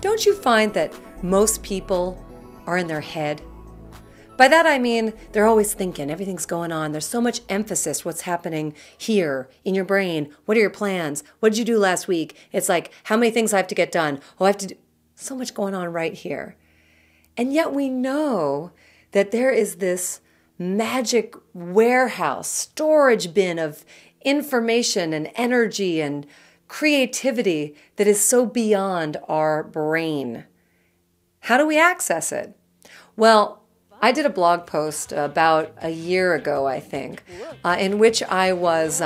Don't you find that most people are in their head? By that I mean they're always thinking, everything's going on. There's so much emphasis, what's happening here in your brain. What are your plans? What did you do last week? It's like, how many things I have to get done? Oh, I have to do so much going on right here. And yet we know that there is this magic warehouse, storage bin of information and energy and creativity that is so beyond our brain. How do we access it? Well, I did a blog post about a year ago, I think, in which I was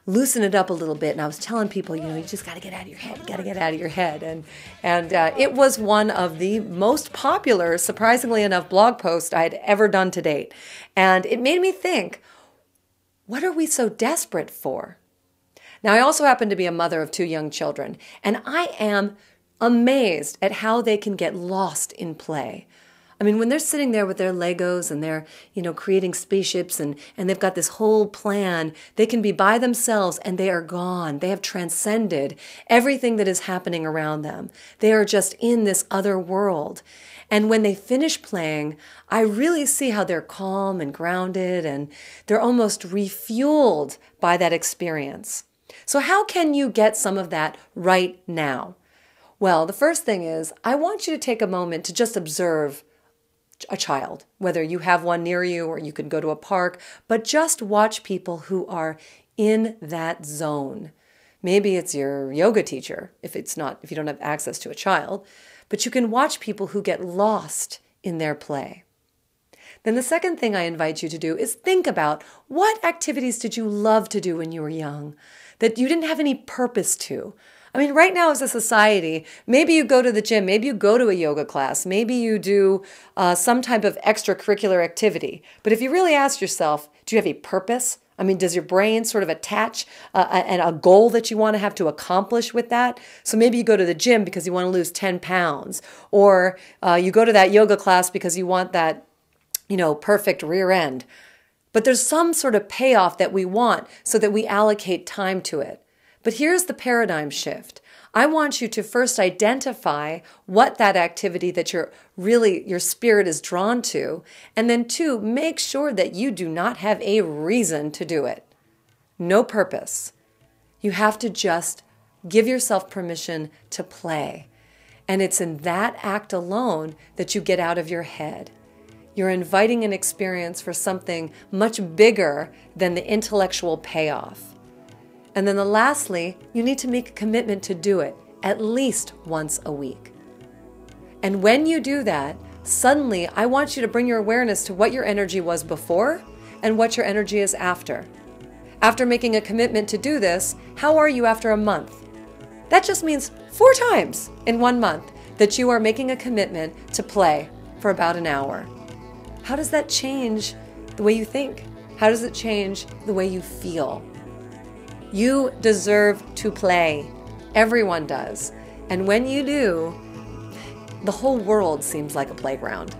loosening it up a little bit, and I was telling people, you just got to get out of your head. You got to get out of your head, and it was one of the most popular, surprisingly enough, blog posts I had ever done to date, and it made me think, what are we so desperate for? Now, I also happen to be a mother of 2 young children, and I am amazed at how they can get lost in play. I mean, when they're sitting there with their Legos and they're, creating spaceships and they've got this whole plan, they can be by themselves and they are gone. They have transcended everything that is happening around them. They are just in this other world. And when they finish playing, I really see how they're calm and grounded and they're almost refueled by that experience. So how can you get some of that right now? Well, the first thing is I want you to take a moment to just observe a child, whether you have one near you or you can go to a park, but just watch people who are in that zone. Maybe it's your yoga teacher, if you don't have access to a child, but you can watch people who get lost in their play. Then the second thing I invite you to do is think about what activities did you love to do when you were young that you didn't have any purpose to. I mean, right now as a society, maybe you go to the gym, maybe you go to a yoga class, maybe you do some type of extracurricular activity. But if you really ask yourself, do you have a purpose? I mean, does your brain sort of attach a goal that you want to have to accomplish with that? So maybe you go to the gym because you want to lose 10 pounds, or you go to that yoga class because you want that, perfect rear end. But there's some sort of payoff that we want so that we allocate time to it. But here's the paradigm shift. I want you to first identify what that activity that your spirit is drawn to, and then 2, make sure that you do not have a reason to do it. No purpose. You have to just give yourself permission to play. And it's in that act alone that you get out of your head. You're inviting an experience for something much bigger than the intellectual payoff. And then lastly, you need to make a commitment to do it at least once a week. And when you do that, suddenly I want you to bring your awareness to what your energy was before and what your energy is after. After making a commitment to do this, how are you after a month? That just means 4 times in 1 month that you are making a commitment to play for about an hour. How does that change the way you think? How does it change the way you feel? You deserve to play. Everyone does. And when you do, the whole world seems like a playground.